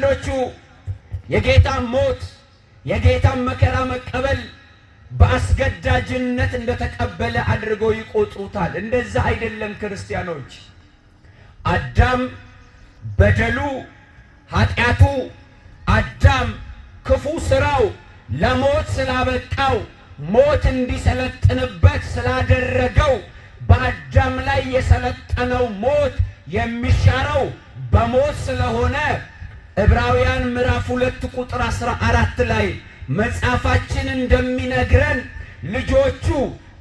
አንዳንዶቹ የጌታን ሞት የጌታን መከራ መቀበል በአስገዳጅነት እንደተቀበለ አድርገው ይቆጥሩታል። እንደዛ አይደለም ክርስቲያኖች። አዳም በደሉ ኃጢአቱ አዳም ክፉ ስራው ለሞት ስላበቃው ሞት እንዲሰለጥንበት ስላደረገው በአዳም ላይ የሰለጠነው ሞት የሚሻረው በሞት ስለሆነ ዕብራውያን ምዕራፍ 2 ቁጥር 14 ላይ መጽሐፋችን እንደሚነግረን ልጆቹ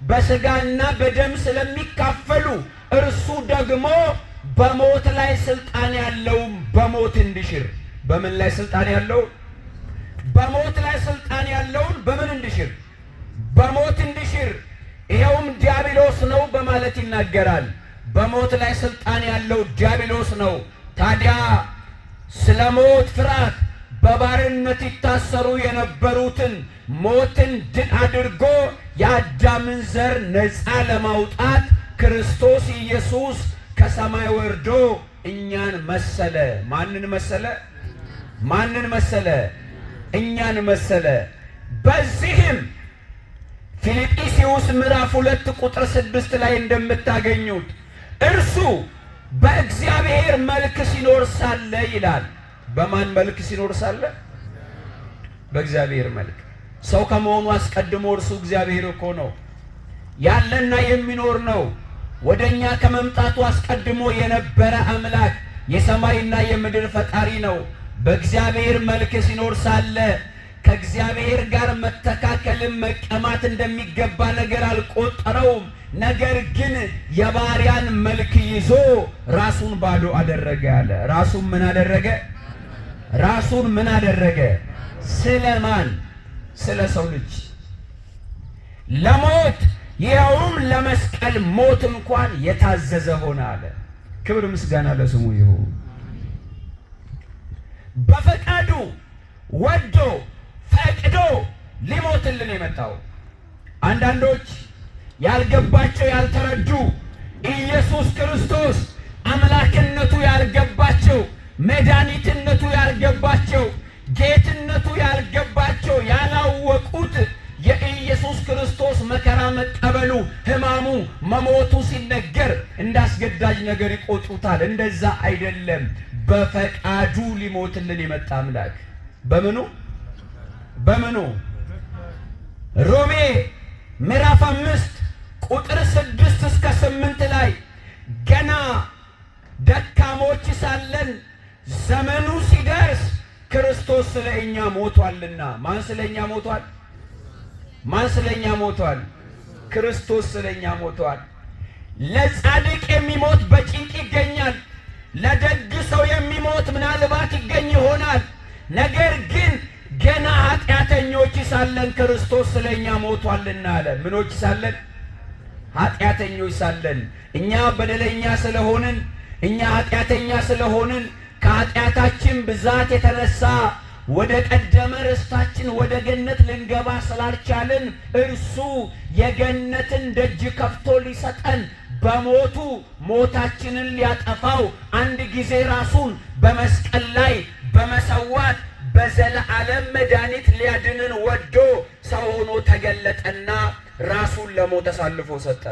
በሥጋና በደም ስለሚካፈሉ እርሱ ደግሞ በሞት ላይ ስልጣን ያለው በሞት እንዲሽር። በምን ላይ ስልጣን ያለው? በሞት ላይ ስልጣን ያለውን በምን እንዲሽር? በሞት እንዲሽር። ይሄውም ዲያብሎስ ነው በማለት ይናገራል። በሞት ላይ ስልጣን ያለው ዲያብሎስ ነው። ታዲያ ስለ ሞት ፍርሃት በባርነት ይታሰሩ የነበሩትን ሞትን ድል አድርጎ የአዳምን ዘር ነፃ ለማውጣት ክርስቶስ ኢየሱስ ከሰማይ ወርዶ እኛን መሰለ። ማንን መሰለ? ማንን መሰለ? እኛን መሰለ። በዚህም ፊልጵስዩስ ምዕራፍ 2 ቁጥር 6 ላይ እንደምታገኙት እርሱ በእግዚአብሔር መልክ ሲኖር ሳለ ይላል። በማን መልክ ሲኖር ሳለ? በእግዚአብሔር መልክ። ሰው ከመሆኑ አስቀድሞ እርሱ እግዚአብሔር እኮ ነው፣ ያለና የሚኖር ነው። ወደኛ ከመምጣቱ አስቀድሞ የነበረ አምላክ የሰማይና የምድር ፈጣሪ ነው። በእግዚአብሔር መልክ ሲኖር ሳለ ከእግዚአብሔር ጋር መተካከልን መቀማት እንደሚገባ ነገር አልቆጠረውም። ነገር ግን የባሪያን መልክ ይዞ ራሱን ባዶ አደረገ አለ። ራሱን ምን አደረገ? ራሱን ምን አደረገ? ስለማን? ስለ ሰው ልጅ ለሞት ይኸውም ለመስቀል ሞት እንኳን የታዘዘ ሆነ አለ። ክብር ምስጋና ለስሙ ይሁን። በፈቃዱ ወዶ ፈቅዶ ሊሞትልን የመጣው አንዳንዶች ያልገባቸው ያልተረዱ ኢየሱስ ክርስቶስ አምላክነቱ ያልገባቸው መድኃኒትነቱ ያልገባቸው ጌትነቱ ያልገባቸው ያላወቁት የኢየሱስ ክርስቶስ መከራ መቀበሉ ሕማሙ መሞቱ ሲነገር እንዳስገዳጅ ነገር ይቆጥሩታል። እንደዛ አይደለም። በፈቃዱ ሊሞትልን የመጣ አምላክ በምኑ በምኑ? ሮሜ ምዕራፍ 5 ቁጥር 6 እስከ 8 ላይ ገና ደካሞች ሳለን ዘመኑ ሲደርስ ክርስቶስ ስለኛ ሞቷልና። ማን ስለኛ ሞቷል? ማን ስለኛ ሞቷል? ክርስቶስ ስለኛ ሞቷል። ለጻድቅ የሚሞት በጭንቅ ይገኛል፣ ለደግ ሰው የሚሞት ምናልባት ይገኝ ይሆናል። ነገር ግን ገና ኃጢአተኞች ሳለን ክርስቶስ ስለኛ ሞቷልና አለ። ምኖች ሳለን? ኃጢአተኞች ሳለን። እኛ በደለኛ ስለሆንን እኛ ኃጢአተኛ ስለሆንን ከኃጢአታችን ብዛት የተነሳ ወደ ቀደመ ርስታችን ወደ ገነት ልንገባ ስላልቻልን እርሱ የገነትን ደጅ ከፍቶ ሊሰጠን በሞቱ ሞታችንን ሊያጠፋው አንድ ጊዜ ራሱን በመስቀል ላይ በመሰዋት በዘለዓለም መድኃኒት ሊያድንን ወዶ ሰው ሆኖ ተገለጠና ራሱን ለሞት አሳልፎ ሰጠ።